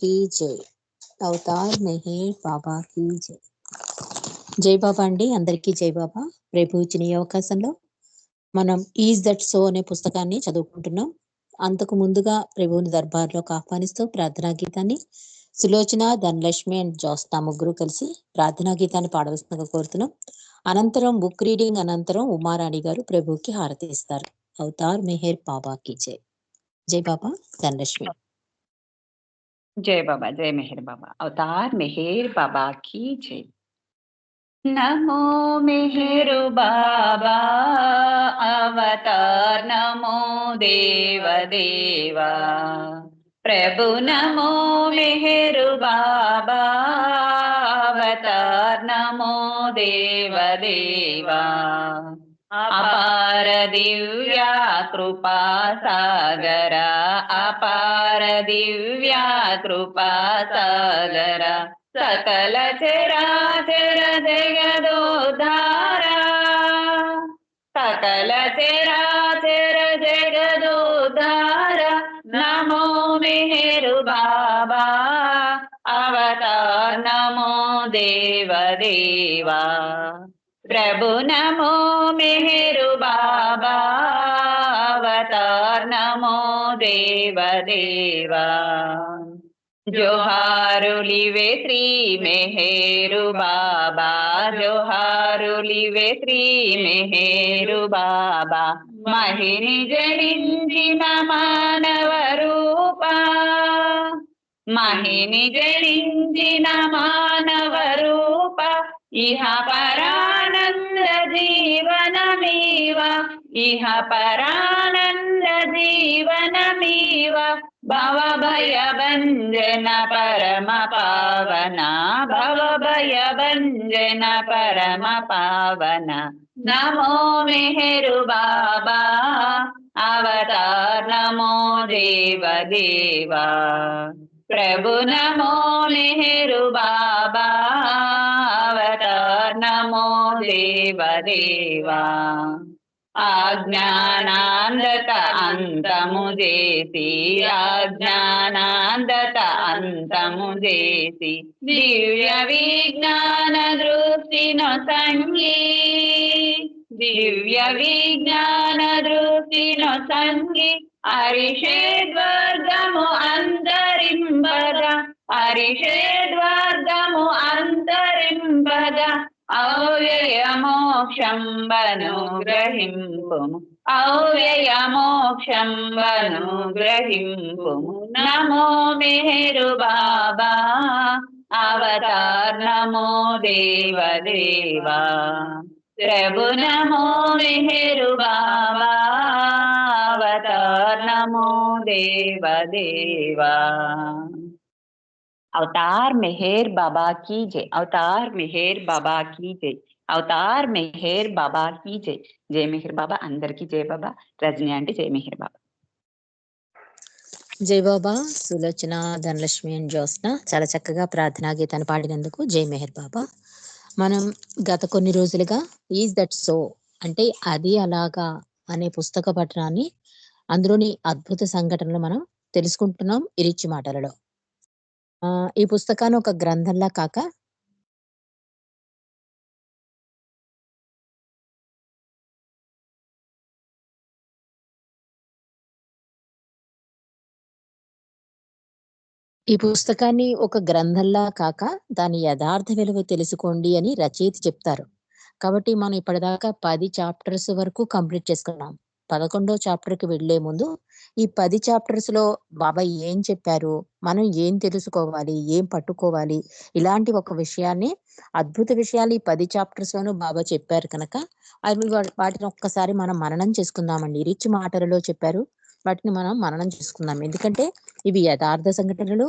की जय అవతార్ మెహర్ బాబా की జై. జై బాబా అండి, అందరికీ జై బాబా. రేపు ఇచ్చిన ఈ అవకాశంలో మనం ఈజ్ దట్ సో అనే పుస్తకాన్ని చదువుకుంటున్నాం. అంతకు ముందుగా ప్రభువుని దర్బార్లోకి ఆహ్వానిస్తూ ప్రార్థనా గీతాన్ని సులోచన, ధనలక్ష్మి అండ్ జ్యోత్స్న ముగ్గురు కలిసి ప్రార్థనా గీతాన్ని పాడవలసిందిగా కోరుతున్నాం. అనంతరం బుక్ రీడింగ్ అనంతరం ఉమారాణి గారు ప్రభువుకి హారతి ఇస్తారు. అవతార్ మెహర్ బాబాకి జై. జై బాబా. ధనలక్ష్మి. जय बाबा, जय मेहर बाबा। अवतार मेहर बाबा की जय। नमो मेहर बाबा अवतार, नमो देव देवा प्रभु, नमो मेहर बाबा अवतार, नमो देव देवा अपार दिव्या कृपा सागरा, अपार दिव्या कृपा सागरा सकल चराचर जगदोद्धारा, सकल चराचर जगदोद्धारा नमो मेहर बाबा अवतार, नमो देव देवा प्रभु, नमो मेहर बाबा अवतार, नमो देव देवा जोहारुलिवे श्री मेहरु बाबा, जोहारुलिवे श्री मेहरु बाबा महिनि जनिंचिन मानव रूपा, महिनि जनिंचिन मानव रूपा इह परानंद जीवनमीव, इह परानंद जीवनमीव भव भय भंजन परम पावना, भव भय भंजन परम पावना नमो मेहरु बाबा अवतार, नमो देव देवा प्रभु, नमो मेहरु बाबा अवतार, नमो देव देवा आज्ञानांदत अंतमु जेसी, आज्ञानांदत अंतमु जेसी दिव्य विज्ञान दृष्टि नो संगी, दिव्य विज्ञान दृष्टि नो संगी अरिषेद्वर्गमु अंतरिंबग, अरिषेद्वर्गमु अंतरिंबग अव्यय मोक्षं वनुग्रहिंपुमु, अव्यय मोक्षं वनुग्रहिंपुमु नमो मेहरु बाबा अवतार, नमो देव देवा प्रभु, नमो मेहरु बाबा अवतार, नमो देव देवा अवतार मेहर बाबा की जय, अवतार मेहर बाबा की जय, अवतार मेहर बाबा की जय. जय मेहर बाबा अंदर की जय बाबा. रजनी आंटी जय मेहर बाबा. జై బాబా. సులోచన, ధనలక్ష్మి అండ్ జ్యోత్స్న చాలా చక్కగా ప్రార్థనా గీతాన్ని పాడినందుకు జై మెహర్ బాబా. మనం గత కొన్ని రోజులుగా ఈజ్ దట్ సో అంటే అది అలాగా అనే పుస్తక పఠనాన్ని, అందులోని అద్భుత సంఘటనలు మనం తెలుసుకుంటున్నాం ఇరిచి మాటలలో. ఈ పుస్తకాన్ని ఒక గ్రంథంలా కాక ఈ పుస్తకాన్ని ఒక గ్రంథంలా కాక దాని యథార్థ విలువ తెలుసుకోండి అని రచయిత చెప్తారు. కాబట్టి మనం ఇప్పటిదాకా 10 చాప్టర్స్ వరకు కంప్లీట్ చేసుకున్నాం. 11వ చాప్టర్కి వెళ్లే ముందు ఈ 10 చాప్టర్స్ లో బాబా ఏం చెప్పారు, మనం ఏం తెలుసుకోవాలి, ఏం పట్టుకోవాలి, ఇలాంటి ఒక విషయాన్ని, అద్భుత విషయాలు ఈ 10 చాప్టర్స్ లోనూ బాబా చెప్పారు కనుక అవి వాటిని ఒక్కసారి మనం మననం చేసుకుందామండి. రిచ్ మాటలలో చెప్పారు, వాటిని మనం మననం చేసుకుందాం. ఎందుకంటే ఇవి యథార్థ సంఘటనలు,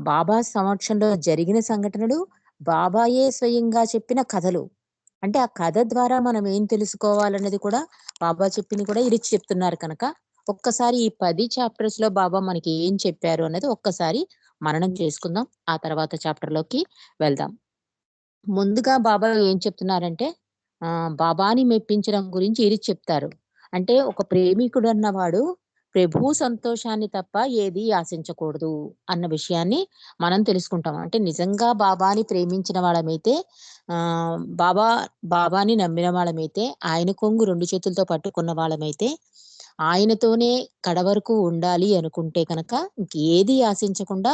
బాబా సమక్షంలో జరిగిన సంఘటనలు, బాబాయే స్వయంగా చెప్పిన కథలు. అంటే ఆ కథ ద్వారా మనం ఏం తెలుసుకోవాలన్నది కూడా బాబా చెప్పింది కూడా ఇరిచి చెప్తున్నారు కనుక ఒక్కసారి ఈ 10 చాప్టర్స్ లో బాబా మనకి ఏం చెప్పారు అన్నది ఒక్కసారి మననం చేసుకుందాం. ఆ తర్వాత చాప్టర్ లోకి వెళ్దాం. ముందుగా బాబా ఏం చెప్తున్నారంటే బాబాని మెప్పించడం గురించి ఇరిచి చెప్తారు. అంటే ఒక ప్రేమికుడు అన్నవాడు ప్రభు సంతోషాన్ని తప్ప ఏది ఆశించకూడదు అన్న విషయాన్ని మనం తెలుసుకుంటాం. అంటే నిజంగా బాబాని ప్రేమించిన వాళ్ళమైతే బాబా బాబాని నమ్మిన వాళ్ళమైతే, ఆయన కొంగు 2 చేతులతో పట్టుకున్న వాళ్ళమైతే, ఆయనతోనే కడవరకు ఉండాలి అనుకుంటే కనుక ఇంకేది ఆశించకుండా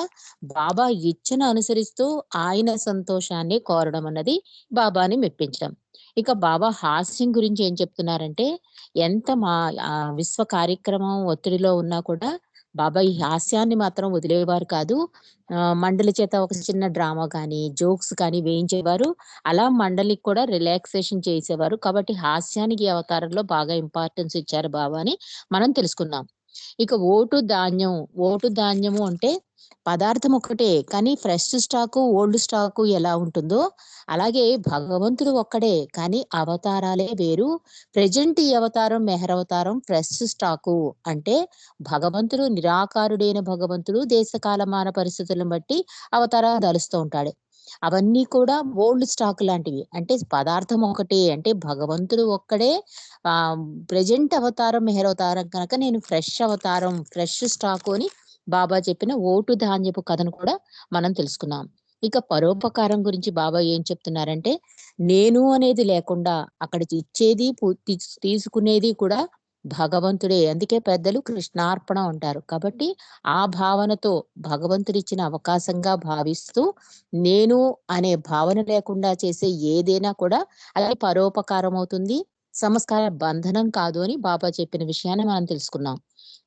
బాబా ఇచ్చను అనుసరిస్తూ ఆయన సంతోషాన్ని కోరడం అన్నది బాబాని మెప్పించడం. ఇక బాబా హాస్యం గురించి ఏం చెప్తున్నారంటే, ఎంత విశ్వ కార్యక్రమం ఒత్తిడిలో ఉన్నా కూడా బాబా ఈ హాస్యాన్ని మాత్రం వదిలేవారు కాదు. మండలి చేత ఒక చిన్న డ్రామా కానీ, జోక్స్ కానీ వేయించేవారు. అలా మండలికి కూడా రిలాక్సేషన్ చేసేవారు. కాబట్టి హాస్యానికి ఈ అవతారంలో బాగా ఇంపార్టెన్స్ ఇచ్చారు బాబా అని మనం తెలుసుకుందాం. ఇక ఓటు ధాన్యము అంటే పదార్థం ఒకటే, కానీ ఫ్రెష్ స్టాకు, ఓల్డ్ స్టాకు ఎలా ఉంటుందో అలాగే భగవంతుడు ఒక్కడే, కానీ అవతారాలే వేరు. ప్రెజెంట్ ఈ అవతారం మెహరవతారం ఫ్రెష్ స్టాకు. అంటే భగవంతుడు నిరాకారుడైన భగవంతుడు దేశకాలమాన పరిస్థితులను బట్టి అవతారాలు దలుస్తూ ఉంటాడు. అవన్నీ కూడా ఓల్డ్ స్టాక్ లాంటివి. అంటే పదార్థం ఒకటే, అంటే భగవంతుడు ఒక్కడే. ప్రెజెంట్ అవతారం మెహరవతారం కనుక నేను ఫ్రెష్ అవతారం, ఫ్రెష్ స్టాకు అని బాబా చెప్పిన ఓటు ధాన్యపు కథను కూడా మనం తెలుసుకున్నాం. ఇక పరోపకారం గురించి బాబా ఏం చెప్తున్నారంటే, నేను అనేది లేకుండా అక్కడ ఇచ్చేది తీసుకునేది కూడా భగవంతుడే. అందుకే పెద్దలు కృష్ణార్పణం అంటారు. కాబట్టి ఆ భావనతో భగవంతుడిచ్చిన అవకాశంగా భావిస్తూ, నేను అనే భావన లేకుండా చేసే ఏదైనా కూడా అది పరోపకారం అవుతుంది, సంస్కార బంధనం కాదు అని బాబా చెప్పిన విషయాన్ని మనం తెలుసుకున్నాం.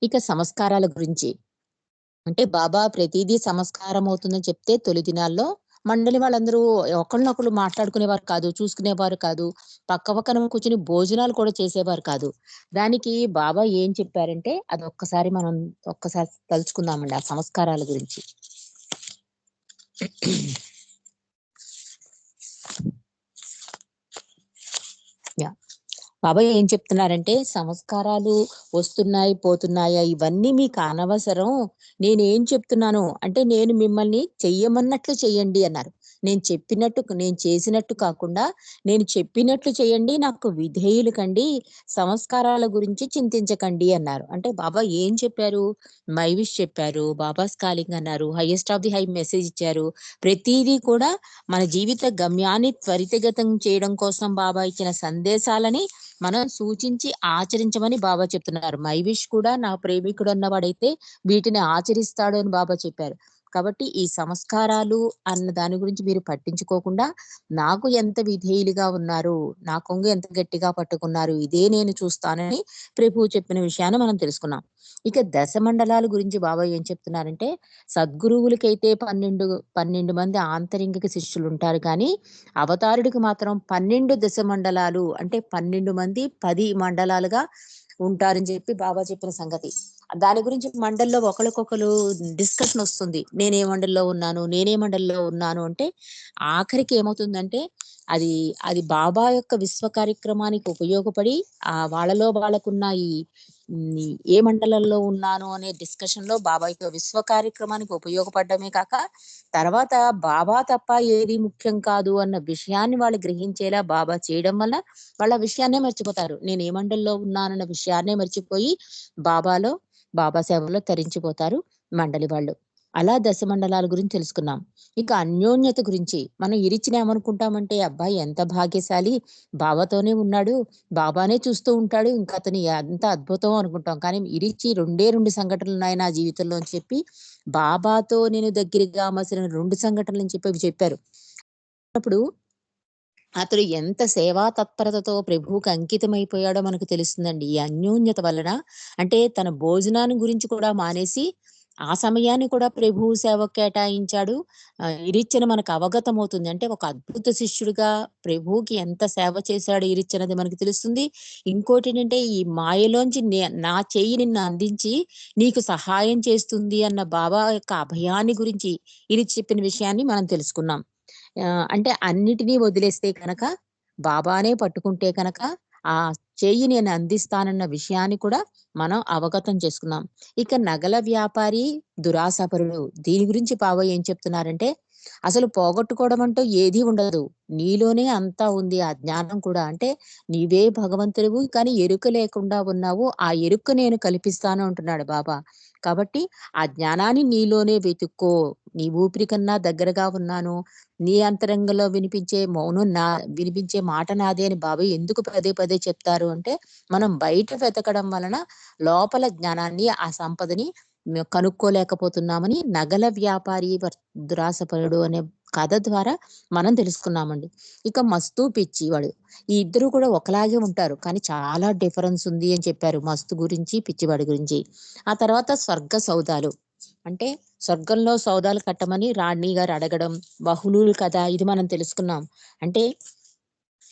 ఇక సంస్కారాల గురించి అంటే బాబా ప్రతిదీ సంస్కారం అవుతుందని చెప్తే, తొలి దినాల్లో మండలి వాళ్ళందరూ ఒకళ్ళనొకళ్ళు మాట్లాడుకునేవారు కాదు, చూసుకునేవారు కాదు. పక్కన కూర్చొని భోజనాలు కూడా చేసేవారు కాదు. దానికి బాబా ఏం చెప్పారంటే అది ఒక్కసారి తలుచుకుందామండి ఆ సంస్కారాల గురించి. బాబా ఏం చెప్తున్నారంటే, సంస్కారాలు వస్తున్నాయి పోతున్నాయా ఇవన్నీ మీకు అనవసరం. నేనేం చెప్తున్నాను అంటే, నేను మిమ్మల్ని చెయ్యమన్నట్లు చెయ్యండి అన్నారు. నేను చేసినట్టు కాకుండా నేను చెప్పినట్లు చేయండి, నాకు విధేయులు కండి, సంస్కారాల గురించి చింతించకండి అన్నారు. అంటే బాబా ఏం చెప్పారు? మై విష్ చెప్పారు, బాబాస్ కాలింగ్ అన్నారు, highest of the high message ఇచ్చారు. ప్రతిదీ కూడా మన జీవిత గమ్యాన్ని త్వరితగతం చేయడం కోసం బాబా ఇచ్చిన సందేశాలని మనం సూచించి ఆచరించమని బాబా చెప్తున్నారు. మై విష్ కూడా నా ప్రేమికుడు అన్నవాడైతే వీటిని ఆచరిస్తాడు అని బాబా చెప్పారు. కాబట్టి ఈ సంస్కారాలు అన్న దాని గురించి మీరు పట్టించుకోకుండా నాకు ఎంత విధేయులుగా ఉన్నారు, నా కొంగు ఎంత గట్టిగా పట్టుకున్నారు, ఇదే నేను చూస్తానని ప్రభువు చెప్పిన విషయాన్ని మనం తెలుసుకున్నాం. ఇక దశ మండలాల గురించి బాబా ఏం చెప్తున్నారంటే, సద్గురువులకైతే 12 మంది ఆంతరింగిక శిష్యులు ఉంటారు, కానీ అవతారుడికి మాత్రం 12 దశ మండలాలు అంటే 12 మంది 10 మండలాలుగా ఉంటారని చెప్పి బాబా చెప్పిన సంగతి. దాని గురించి మండల్లో ఒకరికొకరు డిస్కషన్ వస్తుంది. నేనే మండల్లో ఉన్నాను అంటే ఆఖరికి ఏమవుతుందంటే అది అది బాబా యొక్క విశ్వ కార్యక్రమానికి ఉపయోగపడి వాళ్ళకున్న ఏ మండలంలో ఉన్నాను అనే డిస్కషన్ లో బాబా యొక్క విశ్వ కార్యక్రమానికి ఉపయోగపడమే కాక, తర్వాత బాబా తప్ప ఏది ముఖ్యం కాదు అన్న విషయాన్ని వాళ్ళు గ్రహించేలా బాబా చేయడం వల్ల వాళ్ళ విషయాన్నే మర్చిపోతారు. నేను ఏ మండల్లో ఉన్నానన్న విషయాన్నే మర్చిపోయి బాబా సేవలో తరించిపోతారు మండలి వాళ్ళు. అలా దశ మండలాల గురించి తెలుసుకున్నాం. ఇక అన్యోన్యత గురించి మనం ఇరిచిన ఏమనుకుంటామంటే, అబ్బాయి ఎంత భాగ్యశాలి, బాబాతోనే ఉన్నాడు, బాబానే చూస్తూ ఉంటాడు, ఇంకా అతని ఎంత అద్భుతం అనుకుంటాం. కానీ ఇరిచి 2 సంఘటనలు ఉన్నాయి నా జీవితంలో అని చెప్పి బాబాతో నేను దగ్గరగా మసిన 2 సంఘటనలు చెప్పారు. అప్పుడు అతడు ఎంత సేవా తత్పరతతో ప్రభువుకి అంకితమైపోయాడో మనకు తెలుస్తుందండి. ఈ అన్యోన్యత వలన అంటే తన భోజనాన్ని గురించి కూడా మానేసి ఆ సమయాన్ని కూడా ప్రభువు సేవకు కేటాయించాడు. ఇరిచ్చన మనకు అవగతం అవుతుంది. అంటే ఒక అద్భుత శిష్యుడిగా ప్రభువుకి ఎంత సేవ చేశాడు ఇరిచ్చనది మనకు తెలుస్తుంది. ఇంకోటి ఏంటంటే, ఈ మాయలోంచి నా చెయ్యి నిన్ను అందించి నీకు సహాయం చేస్తుంది అన్న బాబా యొక్క అభయాన్ని గురించి ఇరిచి చెప్పిన విషయాన్ని మనం తెలుసుకున్నాం. అంటే అన్నిటినీ వదిలేస్తే కనుక బాబానే పట్టుకుంటే కనుక ఆ చెయ్యి నేను అందిస్తానన్న విషయాన్ని కూడా మనం అవగతం చేసుకున్నాం. ఇక నగల వ్యాపారి దురాశపరుడు దీని గురించి బాబా ఏం చెప్తున్నారంటే, అసలు పోగొట్టుకోవడం అంటూ ఏదీ ఉండదు. నీలోనే అంతా ఉంది. ఆ జ్ఞానం కూడా. అంటే నీవే భగవంతుడివి, కానీ ఎరుక లేకుండా ఉన్నావు. ఆ ఎరుక నేను కల్పిస్తాను అంటున్నాడు బాబా. కాబట్టి ఆ జ్ఞానాన్ని నీలోనే వెతుక్కో. నీ ఊపిరి కన్నా దగ్గరగా ఉన్నాను. నీ అంతరంగంలో వినిపించే మౌనం వినిపించే మాట నాదే అని బాబాయ్ ఎందుకు పదే పదే చెప్తారు అంటే, మనం బయట వెతకడం వలన లోపల జ్ఞానాన్ని, ఆ సంపదని కనుక్కోలేకపోతున్నామని 'నగల వ్యాపారి దురాశపరుడు' అనే కథ ద్వారా మనం తెలుసుకున్నామండి. ఇక మస్తు, పిచ్చివాడు. ఈ ఇద్దరు కూడా ఒకలాగే ఉంటారు. కానీ చాలా డిఫరెన్స్ ఉంది అని చెప్పారు. మస్తు గురించి, పిచ్చివాడి గురించి. ఆ తర్వాత స్వర్గ సౌదాలు. అంటే స్వర్గంలో సౌదాలు కట్టమని రాణి గారు అడగడం, బహుళూరు కథ ఇది మనం తెలుసుకున్నాం. అంటే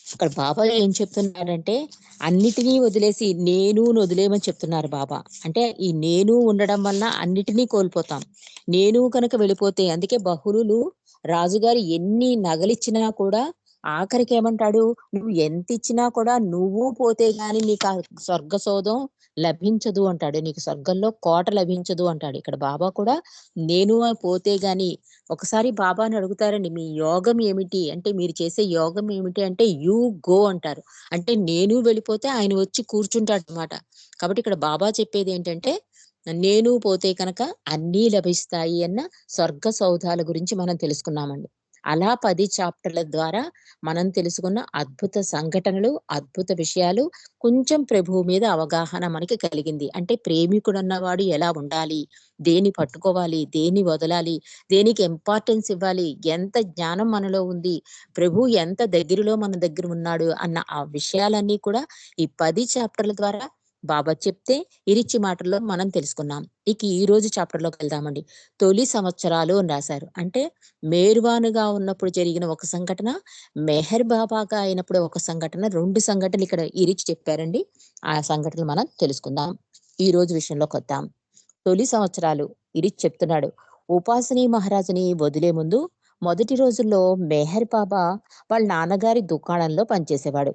ఇక్కడ బాబా ఏం చెప్తున్నారంటే, అన్నిటినీ వదిలేసి నేనుని వదిలేయమని చెప్తున్నారు బాబా. అంటే ఈ నేను ఉండడం వలన అన్నిటినీ కోల్పోతాం. నేను కనుక వెళ్ళిపోతే, అందుకే బహుళులు రాజుగారు ఎన్ని నగలిచ్చినా కూడా ఆఖరికి ఏమంటాడు, నువ్వు ఎంత ఇచ్చినా కూడా నువ్వు పోతే గాని నీకు ఆ స్వర్గ సౌధం లభించదు అంటాడు. నీకు స్వర్గంలో కోట లభించదు అంటాడు. ఇక్కడ బాబా కూడా నేను పోతే గాని, ఒకసారి బాబాని అడుగుతారండి, మీ యోగం ఏమిటి అంటే, మీరు చేసే యోగం ఏమిటి అంటే, యూ గో అంటారు. అంటే నేను వెళ్ళిపోతే ఆయన వచ్చి కూర్చుంటాడు అనమాట. కాబట్టి ఇక్కడ బాబా చెప్పేది ఏంటంటే, నేను పోతే కనుక అన్నీ లభిస్తాయి అన్న స్వర్గ సౌధాల గురించి మనం తెలుసుకున్నామండి. అలా 10 చాప్టర్ల ద్వారా మనం తెలుసుకున్న అద్భుత సంఘటనలు, అద్భుత విషయాలు, కొంచెం ప్రభువు మీద అవగాహన మనకి కలిగింది. అంటే ప్రేమికుడన్నవాడు ఎలా ఉండాలి, దేన్ని పట్టుకోవాలి, దేన్ని వదలాలి, దేనికి ఇంపార్టెన్స్ ఇవ్వాలి, ఎంత జ్ఞానం మనలో ఉంది, ప్రభువు ఎంత దగ్గరలో మన దగ్గర ఉన్నాడు అన్న ఆ విషయాలన్నీ కూడా ఈ 10 చాప్టర్ల ద్వారా బాబా చెప్తే ఇరిచ్చి మాటల్లో మనం తెలుసుకున్నాం. ఇక ఈ రోజు చాప్టర్‌లోకి వెళ్దామండి. తొలి సంవత్సరాలు అని రాశారు. అంటే మేర్వానుగా ఉన్నప్పుడు జరిగిన ఒక సంఘటన, మెహర్ బాబాగా అయినప్పుడు ఒక సంఘటన, 2 సంఘటనలు ఇక్కడ ఇరిచి చెప్పారండి. ఆ సంఘటనలు మనం తెలుసుకుందాం. ఈ రోజు విషయంలోకొద్దాం. తొలి సంవత్సరాలు ఇరిచి చెప్తున్నాడు. ఉపాసనీ మహారాజుని వదిలే ముందు మొదటి రోజుల్లో మెహర్ బాబా వాళ్ళ నాన్నగారి దుకాణంలో పనిచేసేవాడు.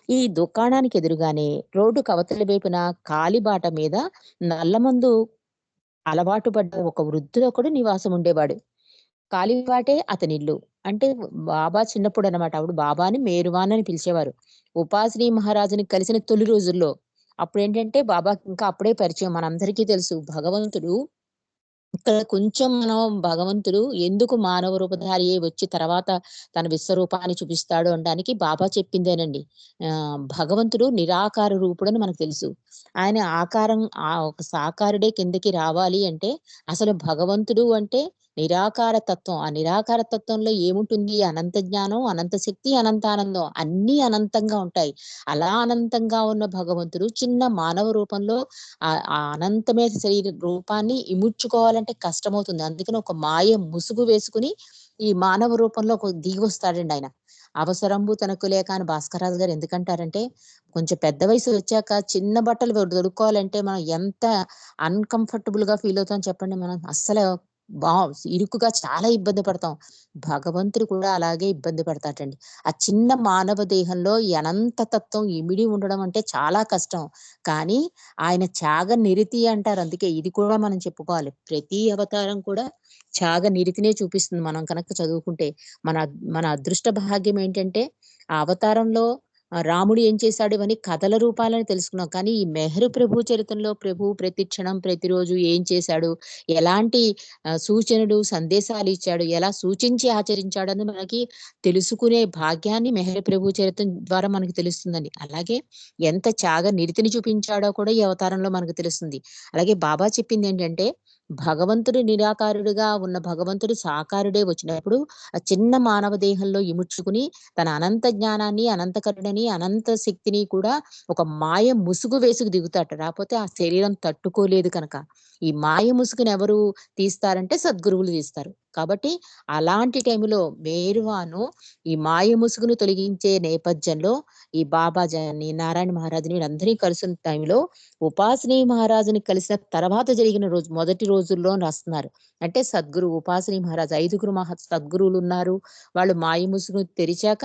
ఈ దుకాణానికి ఎదురుగానే రోడ్డుకు అవతలి వైపున కాలిబాట మీద నల్లమందు అలవాటు పడ్డ ఒక వృద్ధుడొకడు నివాసం ఉండేవాడు. కాలిబాటే అతనిల్లు. అంటే బాబా చిన్నప్పుడనమాట. అప్పుడు బాబాని మేరువాన్ అని పిలిచేవారు. ఉపాసిని మహారాజుని కలిసిన తొలి రోజుల్లో. అప్పుడేంటంటే బాబాకి ఇంకా అప్పుడే పరిచయం. మనందరికీ తెలుసు భగవంతుడు ఇక్కడ కొంచెం మనం భగవంతుడు ఎందుకు మానవ రూపధారి అయి వచ్చి తర్వాత తన విశ్వరూపాన్ని చూపిస్తాడు అనడానికి బాబా చెప్పిందేనండి. భగవంతుడు నిరాకార రూపుడని మనకు తెలుసు. ఆయన ఆకారం ఒక సాకారుడే కిందకి రావాలి అంటే అసలు భగవంతుడు అంటే నిరాకార తత్వం. ఆ నిరాకార తత్వంలో ఏముంటుంది? అనంత జ్ఞానం, అనంత శక్తి, అనంత ఆనందం అన్నీ అనంతంగా ఉంటాయి. అలా అనంతంగా ఉన్న భగవంతుడు చిన్న మానవ రూపంలో ఆ అనంతమైన శరీర రూపాన్ని ఇముడ్చుకోవాలంటే కష్టమవుతుంది. అందుకని ఒక మాయ ముసుగు వేసుకొని ఈ మానవ రూపంలో దిగివస్తాడండి ఆయన. అవసరంబు తనకు లేక అని భాస్కరరాజు గారు ఎందుకంటారంటే, కొంచెం పెద్ద వయసు వచ్చాక చిన్న బట్టలు తొడుక్కోవాలంటే మనం ఎంత అన్‌కంఫర్టబుల్‌గా ఫీల్ అవుతాం చెప్పండి మనం. అస్సలు బా ఇరుకుగా చాలా ఇబ్బంది పడతాం. భగవంతుడు కూడా అలాగే ఇబ్బంది పడతాడండి. ఆ చిన్న మానవ దేహంలో ఈ అనంత తత్వం ఇమిడి ఉండడం అంటే చాలా కష్టం. కానీ ఆయన త్యాగ నిరతి అంటారు. అందుకే ఇది కూడా మనం చెప్పుకోవాలి. ప్రతి అవతారం కూడా త్యాగ నిరతినే చూపిస్తుంది. మనం కనుక చదువుకుంటే మన అదృష్ట భాగ్యం ఏంటంటే, ఆ అవతారంలో రాముడు ఏం చేశాడు ఇవన్నీ కథల రూపాలని తెలుసుకున్నాం. కానీ ఈ మెహర్ ప్రభు చరిత్రలో ప్రభువు ప్రతి క్షణం, ప్రతిరోజు ఏం చేశాడు, ఎలాంటి సూచనలు, సందేశాలు ఇచ్చాడు, ఎలా సూచించి ఆచరించాడని మనకి తెలుసుకునే భాగ్యాన్ని మెహర్ ప్రభు చరిత్ర ద్వారా మనకు తెలుస్తుందండి. అలాగే ఎంత త్యాగ నిరతిని చూపించాడో కూడా ఈ అవతారంలో మనకు తెలుస్తుంది. అలాగే బాబా చెప్పిందేంటంటే, భగవంతుడు నిరాకారుడిగా ఉన్న భగవంతుడు సాకారుడే వచ్చినప్పుడు, ఆ చిన్న మానవ దేహంలో ఇముడ్చుకుని తన అనంత జ్ఞానాన్ని, అనంత కరుణని, అనంత శక్తిని కూడా ఒక మాయ ముసుగు వేసుకు దిగుతాడట. రాపోతే ఆ శరీరం తట్టుకోలేదు కనుక. ఈ మాయ ముసుగుని ఎవరు తీస్తారంటే సద్గురువులు తీస్తారు. కాబట్టి అలాంటి టైంలో మేరువాను ఈ మాయ ముసుగును తొలగించే నేపథ్యంలో ఈ బాబాజాని, నారాయణ మహారాజుని వీళ్ళందరినీ కలిసిన టైంలో ఉపాసిని మహారాజుని కలిసిన తర్వాత జరిగిన రోజు మొదటి రోజుల్లో అని రాస్తున్నారు. అంటే సద్గురు ఉపాసిని మహారాజు 5గురు సద్గురువులున్నారు. వాళ్ళు మాయ ముసుగు తెరిచాక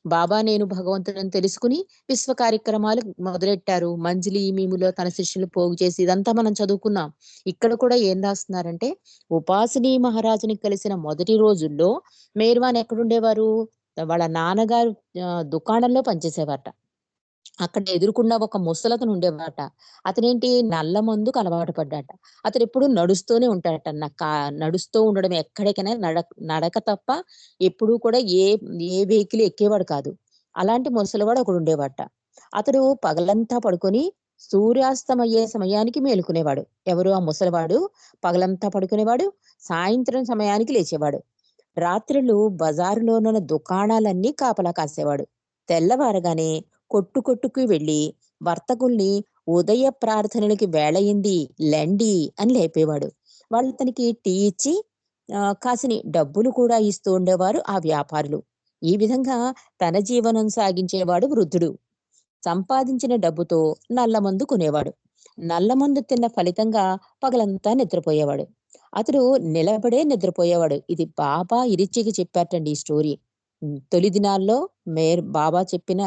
బాబా నేను భగవంతుడని తెలుసుకుని విశ్వ కార్యక్రమాలు మొదలెట్టారు. మంజిలి ఈమీములో తన శిష్యులు పోగు చేసి ఇదంతా మనం చదువుకున్నాం. ఇక్కడ కూడా ఏం రాస్తున్నారంటే ఉపాసిని మహారాజుని కలిసిన మొదటి రోజుల్లో మేర్వాన్ ఎక్కడుండేవారు? వాళ్ళ నాన్నగారు దుకాణంలో పనిచేసేవారట. అక్కడ ఎదురుకుండా ఒక ముసలతను ఉండేవాట. అతనేంటి నల్ల మందుకు అలవాటు పడ్డాట. అతనెప్పుడు నడుస్తూనే ఉంటాడట. నడుస్తూ ఉండడం ఎక్కడికైనా నడక తప్ప ఎప్పుడూ కూడా ఏ వెహికల్ ఎక్కేవాడు కాదు. అలాంటి ముసలివాడు ఒకడుండేవాట. అతడు పగలంతా పడుకొని సూర్యాస్తమయ్యే సమయానికి మేలుకునేవాడు. ఎవరు? ఆ ముసలివాడు పగలంతా పడుకునేవాడు. సాయంత్రం సమయానికి లేచేవాడు. రాత్రులు బజారులోనున్న దుకాణాలన్నీ కాపలా కాసేవాడు. తెల్లవారగానే కొట్టుకు వెళ్లి వర్తకుల్ని ఉదయ ప్రార్థనలకి వేళయింది లెండి అని లేపేవాడు. వాళ్ళు తనకి టీ ఇచ్చి కాసిని డబ్బులు కూడా ఇస్తూ ఉండేవారు ఆ వ్యాపారులు. ఈ విధంగా తన జీవనం సాగించేవాడు వృద్ధుడు. సంపాదించిన డబ్బుతో నల్లమందు కొనేవాడు. నల్లమందు తిన్న ఫలితంగా పగలంతా నిద్రపోయేవాడు. అతడు నిలబడే నిద్రపోయేవాడు. ఇది బాబా ఇరిచ్చికి చెప్పారటండి ఈ స్టోరీ. తొలి దినాల్లో బాబా చెప్పిన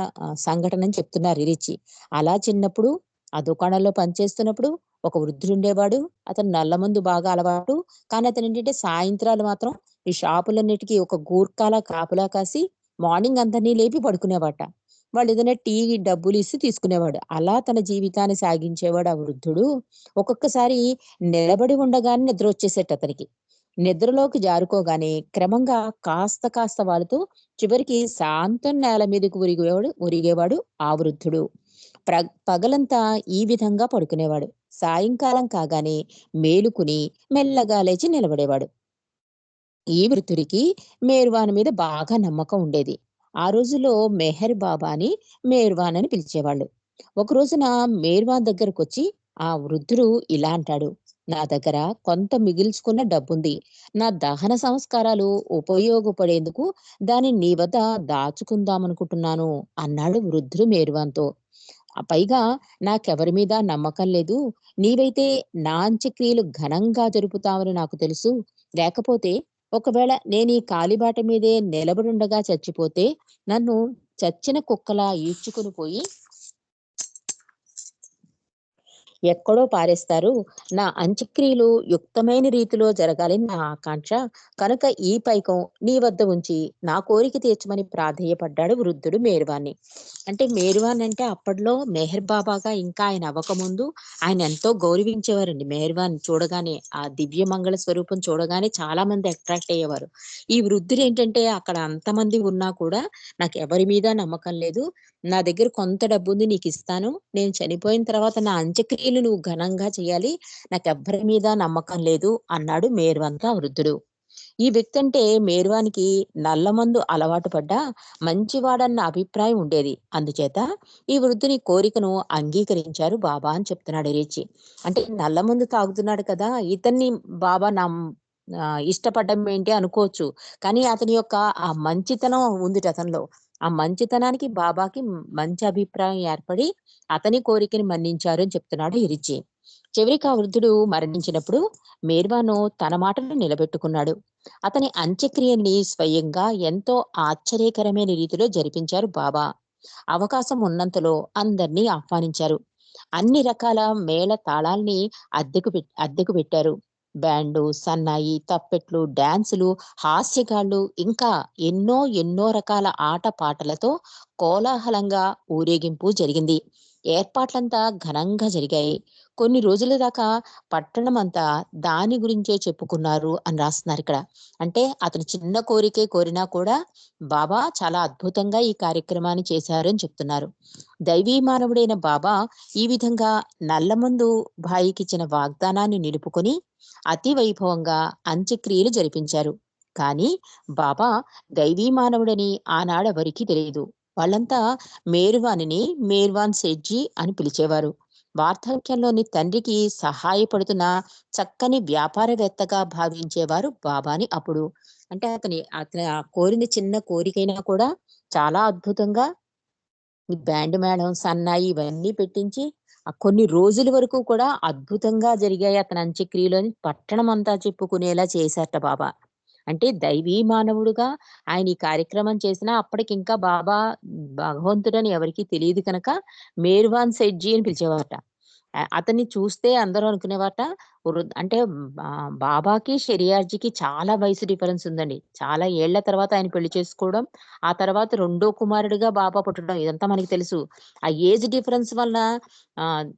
సంఘటనని చెప్తున్నారు ఇరిచి. అలా చిన్నప్పుడు ఆ దుకాణంలో పనిచేస్తున్నప్పుడు ఒక వృద్ధుడుండేవాడు. అతను నల్లమందు బాగా అలవాటు. కానీ అతనేంటంటే సాయంత్రాలు మాత్రం ఈ షాపులన్నిటికీ ఒక గూర్ఖాలా కాపలా కాసి మార్నింగ్ అందరినీ లేపి పడుకునేవాట. వాళ్ళేదైనా టీ డబ్బులు ఇచ్చి తీసుకునేవాడు. అలా తన జీవితాన్ని సాగించేవాడు ఆ వృద్ధుడు. ఒక్కొక్కసారి నిలబడి ఉండగానే నిద్ర వచ్చేసేట అతనికి. నిద్రలోకి జారుకోగానే క్రమంగా కాస్త కాస్త వాలుతూ చివరికి శాంతం నేల మీదకు ఒరిగేవాడు ఆ వృద్ధుడు. పగలంతా ఈ విధంగా పడుకునేవాడు. సాయంకాలం కాగానే మేలుకుని మెల్లగా లేచి నిలబడేవాడు. ఈ వృద్ధుడికి మేర్వాన్ మీద బాగా నమ్మకం ఉండేది. ఆ రోజుల్లో మెహర్ బాబాని మేర్వాన్ అని పిలిచేవాళ్ళు. ఒక రోజున మేర్వాన్ దగ్గరకొచ్చి ఆ వృద్ధుడు ఇలా అంటాడు, నా దగ్గర కొంత మిగిల్చుకున్న డబ్బుంది. నా దహన సంస్కారాలు ఉపయోగపడేందుకు దాన్ని నీ వద్ద దాచుకుందామనుకుంటున్నాను అన్నాడు వృద్ధుడు మేర్వాన్తో. పైగా నాకెవరి మీద నమ్మకం లేదు. నీవైతే నా అంత్యక్రియలు ఘనంగా జరుపుతావని నాకు తెలుసు. లేకపోతే ఒకవేళ నేనీ కాలిబాట మీదే నిలబడుండగా చచ్చిపోతే నన్ను చచ్చిన కుక్కలా ఈడ్చుకుని పోయి ఎక్కడో పారేస్తారు. నా అంత్యక్రియలు యుక్తమైన రీతిలో జరగాలని నా ఆకాంక్ష. కనుక ఈ పైకం నీ వద్ద ఉంచి నా కోరిక తీర్చమని ప్రాధేయపడ్డాడు వృద్ధుడు మేర్వాన్ని. అంటే మేర్వాన్ అంటే అప్పట్లో మెహర్ బాబాగా ఇంకా ఆయన అవ్వకముందు ఆయన ఎంతో గౌరవించేవారండి. మెహర్వాన్ చూడగానే ఆ దివ్య మంగళ స్వరూపం చూడగానే చాలా మంది అట్రాక్ట్ అయ్యేవారు. ఈ వృద్ధుడు ఏంటంటే అక్కడ అంతమంది ఉన్నా కూడా నాకు ఎవరి మీద నమ్మకం లేదు. నా దగ్గర కొంత డబ్బుంది నీకిస్తాను. నేను చనిపోయిన తర్వాత నా అంత్యక్రియలు నువ్వు ఘనంగా చేయాలి. నాకెవ్వరి మీద నమ్మకం లేదు అన్నాడు మేర్వాన్‌తో ఆ వృద్ధుడు. ఈ వ్యక్తి అంటే మేర్వానికి నల్లమందు అలవాటు పడ్డా మంచివాడన్న అభిప్రాయం ఉండేది. అందుచేత ఈ వృద్ధుని కోరికను అంగీకరించారు బాబా అని చెప్తున్నాడు రిచి. అంటే నల్లమందు తాగుతున్నాడు కదా! ఇతన్ని బాబా ఇష్టపడడం ఏంటి అనుకోవచ్చు. కానీ అతని యొక్క ఆ మంచితనం ఉందిట అతనిలో. ఆ మంచితనానికి బాబాకి మంచి అభిప్రాయం ఏర్పడి అతని కోరికని మన్నించారు అని చెప్తున్నాడు ఈ రిచి. చివరికి ఆ వృద్ధుడు మరణించినప్పుడు మేర్వాను తన మాటను నిలబెట్టుకున్నాడు. అతని అంత్యక్రియల్ని స్వయంగా ఎంతో ఆశ్చర్యకరమైన రీతిలో జరిపించారు బాబా. అవకాశం ఉన్నంతలో అందర్నీ ఆహ్వానించారు. అన్ని రకాల మేళ తాళాల్ని అద్దెకు పెట్టారు. బ్యాండు, సన్నాయి, తప్పెట్లు, డాన్సులు, హాస్యగాళ్ళు ఇంకా ఎన్నో ఎన్నో రకాల ఆట పాటలతో కోలాహలంగా ఊరేగింపు జరిగింది. ఏర్పాట్లంతా ఘనంగా జరిగాయి. కొన్ని రోజుల దాకా పట్టణమంతా దాని గురించే చెప్పుకున్నారు అని రాస్తున్నారిక్కడ. అంటే అతను చిన్న కోరికే కోరినా కూడా బాబా చాలా అద్భుతంగా ఈ కార్యక్రమాన్ని చేశారు అని చెప్తున్నారు. దైవీ మానవుడైన బాబా ఈ విధంగా నల్లమందు భాయికిచ్చిన వాగ్దానాన్ని నిలుపుకొని అతి వైభవంగా అంత్యక్రియలు జరిపించారు. కానీ బాబా దైవీ మానవుడని ఆనాడెవరికీ తెలియదు. వాళ్ళంతా మేర్వానిని మేర్వాన్ సేట్జీ అని పిలిచేవారు. వార్ధక్యంలోని తండ్రికి సహాయపడుతున్న చక్కని వ్యాపారవేత్తగా భావించేవారు బాబాని అప్పుడు. అంటే అతని కోరిన చిన్న కోరికైనా కూడా చాలా అద్భుతంగా ఈ బ్యాండ్ మేళం, సన్నాయి ఇవన్నీ పెట్టించి కొన్ని రోజుల వరకు కూడా అద్భుతంగా జరిగాయి అతని అంత్యక్రియలు అని పట్టణమంతా చెప్పుకునేలా చేశారట బాబా. అంటే దైవీ మానవుడుగా ఆయన ఈ కార్యక్రమం చేసినా అప్పటికింకా బాబా భగవంతుడని ఎవరికీ తెలీదు కనుక మేర్వాన్ సెట్జీ అని పిలిచేవారట. అతన్ని చూస్తే అందరూ అనుకునేవారట అంటే బాబాకి, షెరియార్జీకి చాలా వయసు డిఫరెన్స్ ఉందండి. చాలా ఏళ్ల తర్వాత ఆయన పెళ్లి చేసుకోవడం, ఆ తర్వాత రెండో కుమారుడిగా బాబా పుట్టడం ఇదంతా మనకి తెలుసు. ఆ ఏజ్ డిఫరెన్స్ వల్ల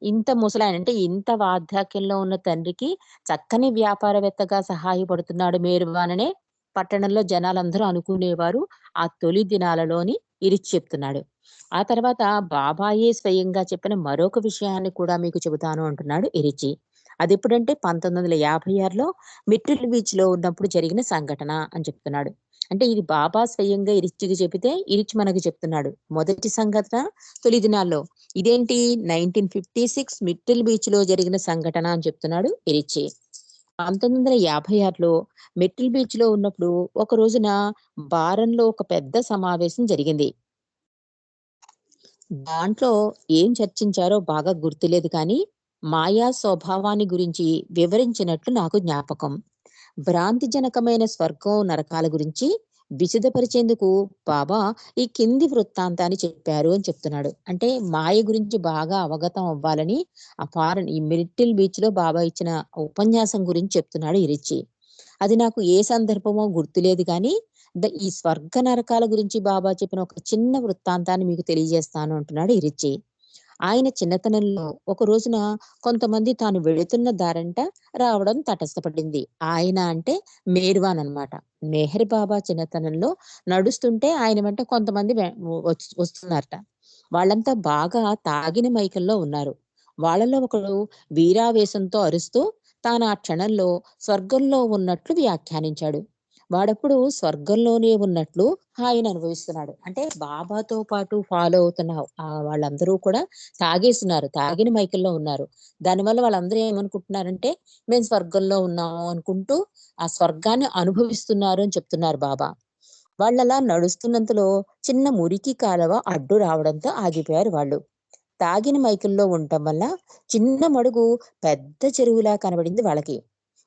ఇంత ముసలాయన అంటే ఇంత వార్ధక్యంలో ఉన్న తండ్రికి చక్కని వ్యాపారవేత్తగా సహాయపడుతున్నాడు మేర్వాన్ అనే పట్టణంలో జనాలందరూ అనుకునేవారు. ఆ తొలి దినాలలోని ఇరిచి చెప్తున్నాడు. ఆ తర్వాత బాబాయే స్వయంగా చెప్పిన మరొక విషయాన్ని కూడా మీకు చెబుతాను అంటున్నాడు ఇరిచి. అదెప్పుడంటే 1956లో మిట్టిల్ బీచ్‌లో ఉన్నప్పుడు జరిగిన సంఘటన అని చెప్తున్నాడు. అంటే ఇది బాబా స్వయంగా ఇరిచ్చికి చెబితే ఇరిచి మనకు చెప్తున్నాడు. మొదటి సంఘటన తొలి దినాల్లో. ఇదేంటి 1956 మిట్టిల్ బీచ్‌లో జరిగిన సంఘటన అని చెప్తున్నాడు ఇరిచి. 1956లో మిట్టిల్ బీచ్‌లో ఉన్నప్పుడు ఒక రోజున బారంలో ఒక పెద్ద సమావేశం జరిగింది. దాంట్లో ఏం చర్చించారో బాగా గుర్తులేదు కానీ, మాయా స్వభావాన్ని గురించి వివరించినట్లు నాకు జ్ఞాపకం. భ్రాంతిజనకమైన స్వర్గం, నరకాల గురించి విశదపరిచేందుకు బాబా ఈ కింది వృత్తాంతాన్ని చెప్పారు అని చెప్తున్నాడు. అంటే మాయ గురించి బాగా అవగతం అవ్వాలని ఈ మిరిటిల్ బీచ్‌లో బాబా ఇచ్చిన ఉపన్యాసం గురించి చెప్తున్నాడు ఈ రిచి. అది నాకు ఏ సందర్భమో గుర్తులేదు గానీ, ఈ స్వర్గ నరకాల గురించి బాబా చెప్పిన ఒక చిన్న వృత్తాంతాన్ని మీకు తెలియజేస్తాను అంటున్నాడు ఈ రిచి. ఆయన చిన్నతనంలో ఒక రోజున కొంతమంది తాను వెళుతున్న దారంట రావడం తటస్థపడింది. ఆయన అంటే మేర్వాన్ అన్నమాట. మెహర్ బాబా చిన్నతనంలో నడుస్తుంటే ఆయన వెంట కొంతమంది వస్తున్నారట. వాళ్ళంతా బాగా తాగిన మైకంలో ఉన్నారు. వాళ్ళలో ఒకడు వీరావేశంతో అరుస్తూ తాను ఆ క్షణంలో స్వర్గంలో ఉన్నట్లు వ్యాఖ్యానించాడు. వాడప్పుడు స్వర్గంలోనే ఉన్నట్లు ఆయన అనుభవిస్తున్నాడు. అంటే బాబాతో పాటు ఫాలో అవుతున్న వాళ్ళందరూ కూడా తాగేస్తున్నారు. తాగిన మైకంలో ఉన్నారు. దానివల్ల వాళ్ళందరూ ఏమనుకుంటున్నారంటే, మేము స్వర్గంలో ఉన్నాము అనుకుంటూ ఆ స్వర్గాన్ని అనుభవిస్తున్నారు అని చెప్తున్నారు బాబా. వాళ్ళలా నడుస్తున్నంతలో చిన్న మురికి కాలవ అడ్డు రావడంతో ఆగిపోయారు వాళ్ళు. తాగిన మైకంలో ఉండటం వల్ల చిన్న మడుగు పెద్ద చెరువులా కనబడింది వాళ్ళకి.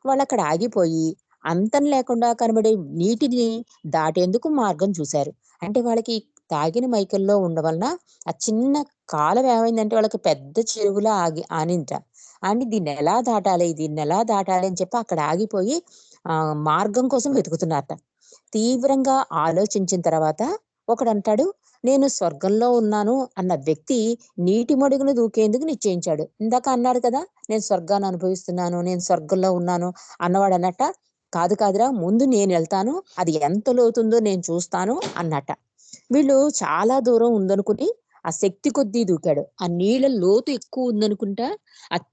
వాళ్ళక్కడ ఆగిపోయి అంతం లేకుండా కనబడే నీటిని దాటేందుకు మార్గం చూశారు. అంటే వాళ్ళకి తాగిన మైకంలో ఉండవలన ఆ చిన్న కాలవ ఏమైందంటే వాళ్ళకి పెద్ద చెరువులా ఆనింట. అని దీన్నెలా దాటాలి? దీన్నెలా దాటాలి? అని చెప్పి అక్కడ ఆగిపోయి మార్గం కోసం వెతుకుతున్నారట. తీవ్రంగా ఆలోచించిన తర్వాత ఒకడంటాడు, "నేను స్వర్గంలో ఉన్నాను" అన్న వ్యక్తి నీటి మడుగున దూకేందుకు నిశ్చయించాడు. ఇందాక అన్నాడు కదా! నేను స్వర్గాన్ని అనుభవిస్తున్నాను, నేను స్వర్గంలో ఉన్నాను అన్నవాడన్నట్ట, "కాదు కాదురా ముందు నేనెళ్తాను. అది ఎంత లోతుందో నేను చూస్తాను" అన్నట్ట. వీళ్ళు చాలా దూరం ఉందనుకుని ఆ శక్తి కొద్దీ దూకాడు. ఆ నీళ్ళ లోతు ఎక్కువుందనుకుంటా ఆహ్,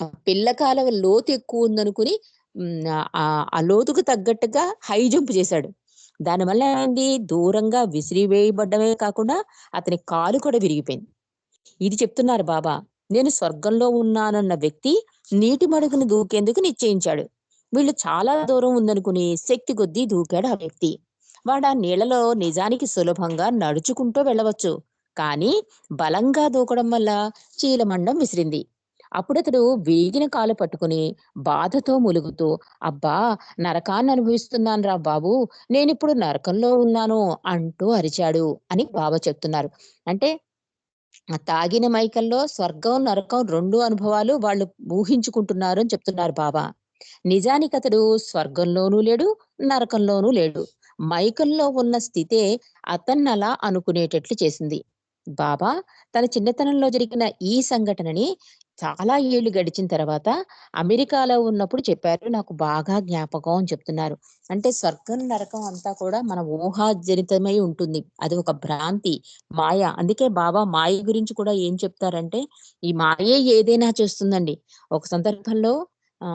ఆ పిల్ల కాలవ లోతు ఎక్కువుందనుకుని ఆ లోతుకు తగ్గట్టుగా హై జంప్ చేశాడు. దానివల్ల ఏమైంది? దూరంగా విసిరివేయబడ్డమే కాకుండా అతని కాలు కూడా విరిగిపోయింది. ఇది చెప్తున్నారు బాబా. నేను స్వర్గంలో ఉన్నానన్న వ్యక్తి నీటి మడుగున దూకేందుకు నిశ్చయించాడు. వీళ్ళు చాలా దూరం ఉందనుకుని శక్తి కొద్దీ దూకాడు ఆ వ్యక్తి. వాడా నీళ్లలో నిజానికి సులభంగా నడుచుకుంటూ వెళ్ళవచ్చు. కానీ బలంగా దూకడం వల్ల చీలమండం విసిరింది. అప్పుడతడు విరిగిన కాలు పట్టుకుని బాధతో ములుగుతూ, "అబ్బా! నరకాన్ని అనుభవిస్తున్నానురా బాబూ! నేనిప్పుడు నరకంలో ఉన్నాను" అంటూ అరిచాడు అని బాబా చెప్తున్నారు. అంటే ఆ తాగిన మైకంలో స్వర్గం, నరకం 2 అనుభవాలు వాళ్ళు ఊహించుకుంటున్నారు అని చెప్తున్నారు బాబా. నిజానికతడు స్వర్గంలోనూ లేడు, నరకంలోనూ లేడు. మైకంలో ఉన్న స్థితే అతన్నలా అనుకునేటట్లు చేసింది. బాబా తన చిన్నతనంలో జరిగిన ఈ సంఘటనని చాలా ఏళ్లు గడిచిన తర్వాత అమెరికాలో ఉన్నప్పుడు చెప్పారు. నాకు బాగా జ్ఞాపకం అని చెప్తున్నారు. అంటే స్వర్గం, నరకం అంతా కూడా మన ఊహాజనితమై ఉంటుంది. అది ఒక భ్రాంతి. మాయ. అందుకే బాబా మాయ గురించి కూడా ఏం చెప్తారంటే, ఈ మాయే ఏదైనా చేస్తుందండి. ఒక సందర్భంలో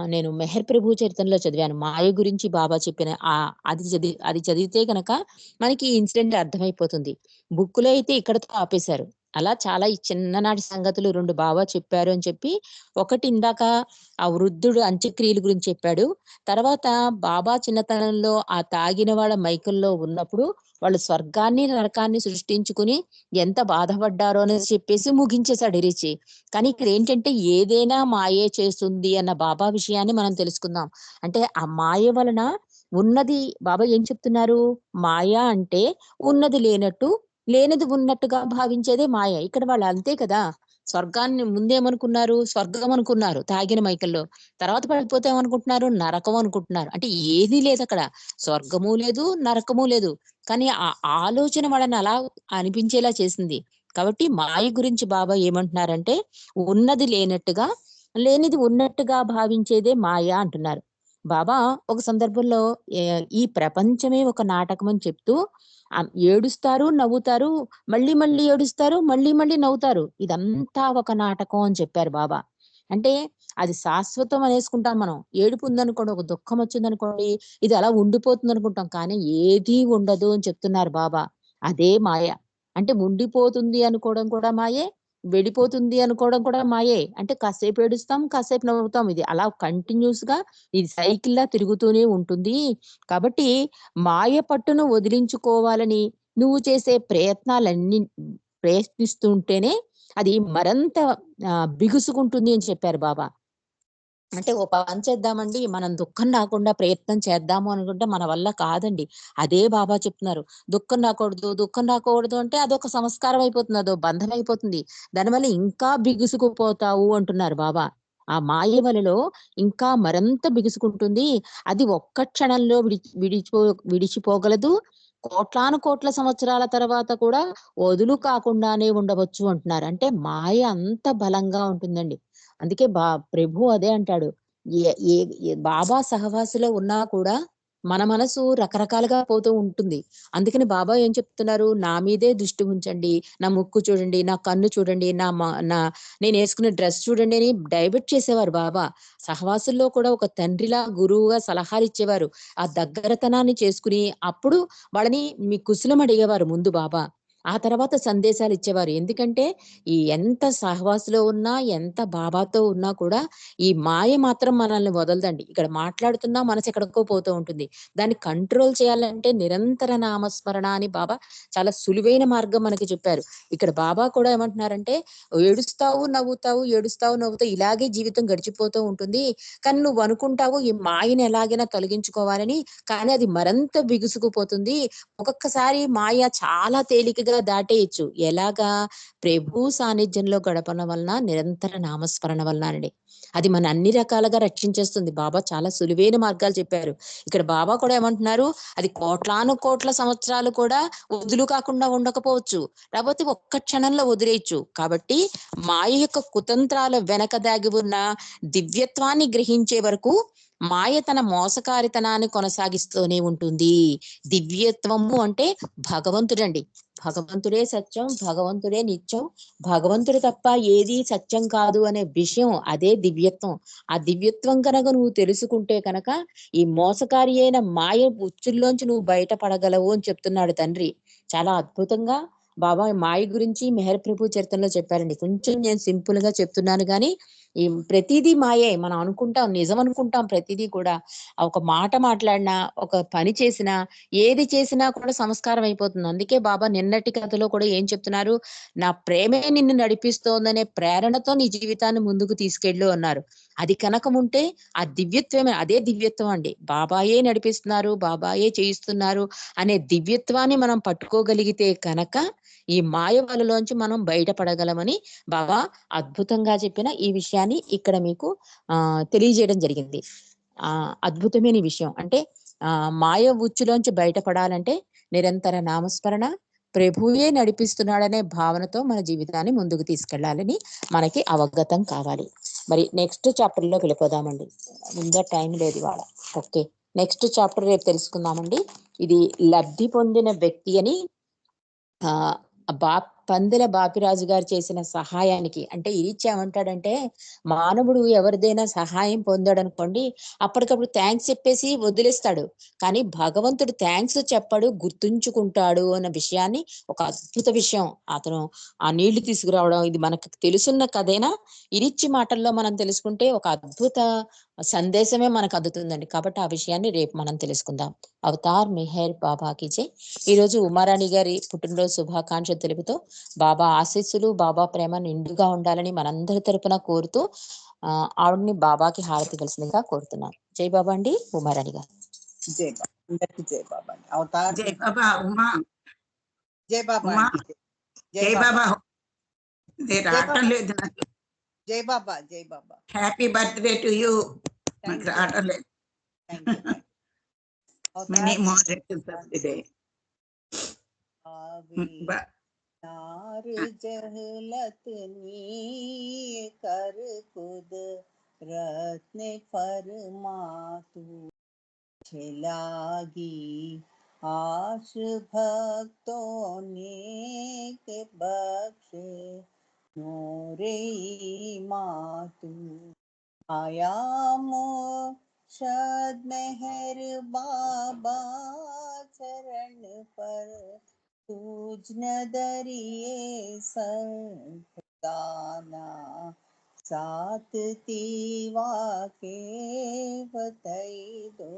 నేను 'మెహర్ ప్రభు చరిత్రలో' చదివాను. మాయ గురించి బాబా చెప్పిన అది చదివితే గనక మనకి ఈ ఇన్సిడెంట్ అర్థమైపోతుంది. బుక్‌లో అయితే ఇక్కడితో ఆపేశారు. అలా చాలా ఈ చిన్ననాటి సంగతులు 2 బాబా చెప్పారు అని చెప్పి, ఒకటి ఇందాక ఆ వృద్ధుడు అంత్యక్రియల గురించి చెప్పాడు. తర్వాత బాబా చిన్నతనంలో ఆ తాగిన వాళ్ళ మైకంలో ఉన్నప్పుడు వాళ్ళు స్వర్గాన్ని, నరకాన్ని సృష్టించుకుని ఎంత బాధపడ్డారో అనేసి చెప్పేసి ముగించేసాడు ఇరిచి. కానీ ఇక్కడేంటంటే ఏదైనా మాయే చేస్తుంది అన్న బాబా విషయాన్ని మనం తెలుసుకుందాం. అంటే ఆ మాయ వలన ఉన్నది బాబా ఏం చెప్తున్నారు? మాయ అంటే ఉన్నది లేనట్టు, లేనిది ఉన్నట్టుగా భావించేదే మాయ. ఇక్కడ వాళ్ళు అంతే కదా! స్వర్గాన్ని ముందేమనుకున్నారు? స్వర్గం అనుకున్నారు తాగిన మైకల్లో. తర్వాత పడిపోతే ఏమనుకుంటున్నారు? నరకం అనుకుంటున్నారు. అంటే ఏదీ లేదక్కడ. స్వర్గము లేదు, నరకము లేదు. కానీ ఆ ఆలోచన వాళ్ళని అలా అనిపించేలా చేసింది. కాబట్టి మాయ గురించి బాబా ఏమంటున్నారంటే, ఉన్నది లేనట్టుగా, లేనిది ఉన్నట్టుగా భావించేదే మాయ అంటున్నారు. బాబా ఒక సందర్భంలో ఈ ప్రపంచమే ఒక నాటకం అని చెప్తూ ఏడుస్తారు, నవ్వుతారు, మళ్ళీ మళ్ళీ ఏడుస్తారు, మళ్ళీ మళ్ళీ నవ్వుతారు. ఇదంతా ఒక నాటకం అని చెప్పారు బాబా. అంటే అది శాశ్వతం అనేసుకుంటాం మనం. ఏడుపు ఉందనుకోండి, ఒక దుఃఖం వచ్చిందనుకోండి, ఇది అలా ఉండిపోతుంది అనుకుంటాం. కానీ ఏదీ ఉండదు అని చెప్తున్నారు బాబా. అదే మాయ. అంటే ఉండిపోతుంది అనుకోవడం కూడా మాయే, వెళ్ళిపోతుంది అనుకోవడం కూడా మాయే. అంటే కాసేపు ఏడుస్తాం, కాసేపు నవ్వుతాం. ఇది అలా కంటిన్యూస్‌గా ఇది సైకిల్‌లా తిరుగుతూనే ఉంటుంది. కాబట్టి మాయ పట్టును వదిలించుకోవాలని నువ్వు చేసే ప్రయత్నిస్తూ ఉంటేనే అది మరంత బిగుసుకుంటుంది అని చెప్పారు బాబా. అంటే ఓ పని చేద్దామండి, మనం దుఃఖం రాకుండా ప్రయత్నం చేద్దాము అనుకుంటే మన వల్ల కాదండి. అదే బాబా చెప్తున్నారు. దుఃఖం రాకూడదు, దుఃఖం రాకూడదు అంటే అదొక సంస్కారం అయిపోతుంది. అదో బంధం అయిపోతుంది. దానివల్ల ఇంకా బిగుసుకుపోతావు అంటున్నారు బాబా. ఆ మాయ వలలో ఇంకా మరంత బిగుసుకుంటుంది. అది ఒక్క క్షణంలో విడిచిపోగలదు. కోట్లాను కోట్ల సంవత్సరాల తర్వాత కూడా వదులు కాకుండానే ఉండవచ్చు అంటున్నారు. అంటే మాయ అంత బలంగా ఉంటుందండి. అందుకే ప్రభు అదే అంటాడు. ఏ ఏ ఏ బాబా సహవాసంలో ఉన్నా కూడా మన మనసు రకరకాలుగా పోతూ ఉంటుంది. అందుకని బాబా ఏం చెప్తున్నారు? నా మీదే దృష్టి ఉంచండి. నా ముక్కు చూడండి, నా కన్ను చూడండి, నా నేనేసుకునే డ్రెస్ చూడండి అని డైవర్ట్ చేసేవారు బాబా. సహవాసుల్లో కూడా ఒక తండ్రిలా, గురువుగా సలహాలిచ్చేవారు. ఆ దగ్గరతనాన్ని చేసుకుని అప్పుడు వాళ్ళని మీ కుశలం అడిగేవారు ముందు బాబా. ఆ తర్వాత సందేశాలిచ్చేవారు. ఎందుకంటే ఎంత సహవాసులో ఉన్నా, ఎంత బాబాతో ఉన్నా కూడా ఈ మాయ మాత్రం మనల్ని వదలదండి. ఇక్కడ మాట్లాడుతున్నా మనసు ఎక్కడికో పోతూ ఉంటుంది. దాన్ని కంట్రోల్ చేయాలంటే నిరంతర నామస్మరణ అని బాబా చాలా సులువైన మార్గం మనకి చెప్పారు. ఇక్కడ బాబా కూడా ఏమంటున్నారంటే, ఏడుస్తావు, నవ్వుతావు, ఏడుస్తావు, నవ్వుతావు ఇలాగే జీవితం గడిచిపోతూ ఉంటుంది. కానీ నువ్వు అనుకుంటావు ఈ మాయని ఎలాగైనా తొలగించుకోవాలని. కానీ అది మరింత బిగుసుకుపోతుంది. ఒక్కొక్కసారి మాయ చాలా తేలికగా దాటేయొచ్చు. ఎలాగా? ప్రభు సాన్నిధ్యంలో గడపడం వలన, నిరంతర నామస్మరణ వలన అండి. అది మన అన్ని రకాలుగా రక్షించేస్తుంది. బాబా చాలా సులువైన మార్గాలు చెప్పారు. ఇక్కడ బాబా కూడా ఏమంటున్నారు? అది కోట్లాను కోట్ల సంవత్సరాలు కూడా వదులు కాకుండా ఉండకపోవచ్చు. లేకపోతే ఒక్క క్షణంలో వదిలేయొచ్చు. కాబట్టి మాయ యొక్క కుతంత్రాల వెనక దాగి ఉన్న దివ్యత్వాన్ని గ్రహించే వరకు మాయ తన మోసకారితనాన్ని కొనసాగిస్తూనే ఉంటుంది. దివ్యత్వము అంటే భగవంతుడండి. భగవంతుడే సత్యం, భగవంతుడే నిత్యం, భగవంతుడు తప్ప ఏది సత్యం కాదు అనే విషయం అదే దివ్యత్వం. ఆ దివ్యత్వం కనుక నువ్వు తెలుసుకుంటే కనుక ఈ మోసకారి అయిన మాయ ఉచ్చుల్లోంచి నువ్వు బయటపడగలవు అని చెప్తున్నాడు తండ్రి. చాలా అద్భుతంగా బాబా మాయ గురించి మెహర్ ప్రభు చరిత్రలో చెప్పారండి. కొంచెం నేను సింపుల్ గా చెప్తున్నాను గానీ ఈ ప్రతిదీ మాయే. మనం అనుకుంటాం, నిజం అనుకుంటాం ప్రతిదీ కూడా. ఒక మాట మాట్లాడినా, ఒక పని చేసినా, ఏది చేసినా కూడా సంస్కారం అయిపోతుంది. అందుకే బాబా నిన్నటి కథలో కూడా ఏం చెప్తున్నారు? నా ప్రేమే నిన్ను నడిపిస్తోందనే ప్రేరణతో నీ జీవితాన్ని ముందుకు తీసుకెళ్ళు అన్నారు. అది కనకముంటే ఆ దివ్యత్వమే అదే దివ్యత్వం అండి. బాబాయే నడిపిస్తున్నారు, బాబాయే చేయిస్తున్నారు అనే దివ్యత్వాన్ని మనం పట్టుకోగలిగితే కనుక ఈ మాయ వలలోంచి మనం బయటపడగలమని బాబా అద్భుతంగా చెప్పిన ఈ విషయాన్ని ఇక్కడ మీకు తెలియజేయడం జరిగింది. అద్భుతమైన విషయం. అంటే మాయ ఉచ్చులోంచి బయటపడాలంటే నిరంతర నామస్మరణ, ప్రభువే నడిపిస్తున్నాడనే భావనతో మన జీవితాన్ని ముందుకు తీసుకెళ్లాలని మనకి అవగతం కావాలి. మరి నెక్స్ట్ చాప్టర్ లోకి వెళ్ళిపోదామండి. ముందే టైం లేదు ఇవాళ. ఓకే, నెక్స్ట్ చాప్టర్ రేపు తెలుసుకుందామండి. ఇది లబ్ధి పొందిన వ్యక్తి అని ఆ పందెల బాపిరాజు గారు చేసిన సహాయానికి అంటే ఏమంటాడంటే, మానవుడు ఎవరిదైనా సహాయం పొందాడనుకోండి, అప్పటికప్పుడు థ్యాంక్స్ చెప్పేసి వదిలేస్తాడు. కానీ భగవంతుడు థ్యాంక్స్ చెప్పడు, గుర్తుంచుకుంటాడు అన్న విషయాన్ని ఒక అద్భుత విషయం. అతను ఆ నీళ్లు తీసుకురావడం ఇది మనకు తెలుసున్న కథైనా ఇరిచ్చి మాటల్లో మనం తెలుసుకుంటే ఒక అద్భుత సందేశమే మనకు అందుతుందండి. కాబట్టి ఆ విషయాన్ని రేపు మనం తెలుసుకుందాం. అవతార్ మెహర్ బాబాకి జై. ఈరోజు ఉమారాణి గారి పుట్టినరోజు శుభాకాంక్షలు తెలుపుతూ బాబా ఆశీస్సులు, బాబా ప్రేమ నిండుగా ఉండాలని మనందరి తరపున కోరుతూ ఆవిడని బాబాకి హారతి కలిసిందిగా కోరుతున్నాను. జై బాబా అండి. ఉమారాణి గారు. జై బాబా అందరికి జై బాబా అండి అవతార్ జై బాబా ఉమా జై బాబా ఉమా అండి జై బాబా రావటం బాబా. లేదు నాకు. జై బాబా జై బాబా హ్యాపీ బర్త్డే టు యూ. నాకు థ్యాంక్ యూ రావటం లేదు. Thank you many Avatar more returns of the day. नार जहलत नी कर खुद रत्न फरमा तू लागी आश भक्तों ने के बख्शे नूरे मातू आया मुर्शद मेहर बाबा चरण पर तुझ नदरिए सरदाना सात तीवा के बताई दो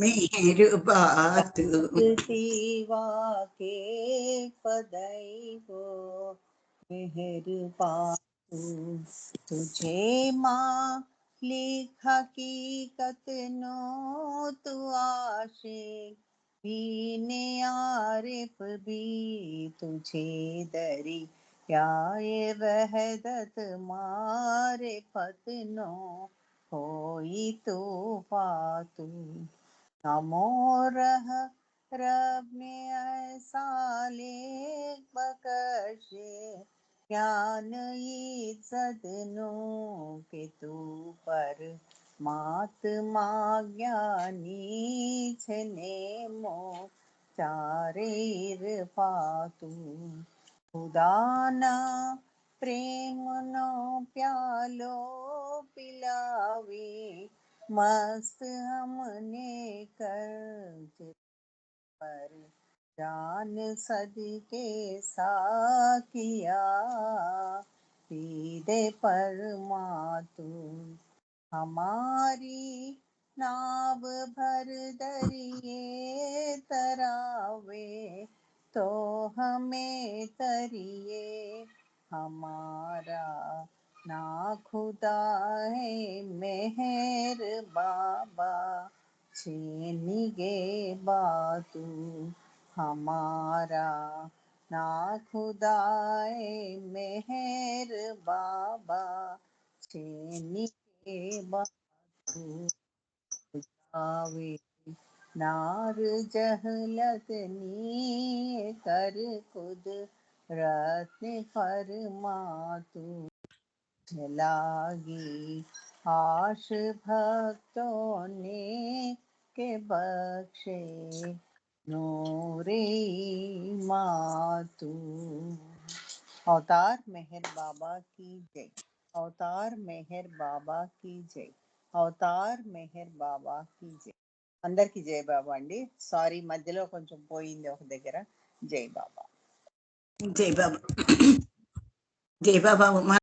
मेरी बात तीवा के पदई हो मेहरबान तुझे माँ लिख हकीकत नो तू आशिक भी ने आरिफ भी तुझे दरी याए वहदत मारे पतनो होई तो पातू नमो रह रब ने ऐसा लेख बख्शे ज्ञान इज्जत नो के तू पर महात्मा ज्ञानी छने मो चारेर पातू खुदाना प्रेम नो प्यालो पिलावे मस्त हमने कर पर जान सदके साकिया पीदे परमातु हमारी नाव भर दरिए तरावे तो हमें तरिए हमारा ना खुदा है मेहर बाबा छीनिगे बातू हमारा ना खुदा है मेहर बाबा छीनिगे बातू जावे नार जहलत नी कर खुद रत्न फरमातू लागी आश भक्तों ने के बख्शे नूरे मातू अवतार मेहर बाबा की जय अवतार मेहर बाबा की जय అవతార్ మెహర్ బాబా की జై అందరికి జై బాబా అండి సారీ మధ్యలో కొంచెం పోయింది ఒక దగ్గర జై బాబా జై బాబా జై బాబా ఉమా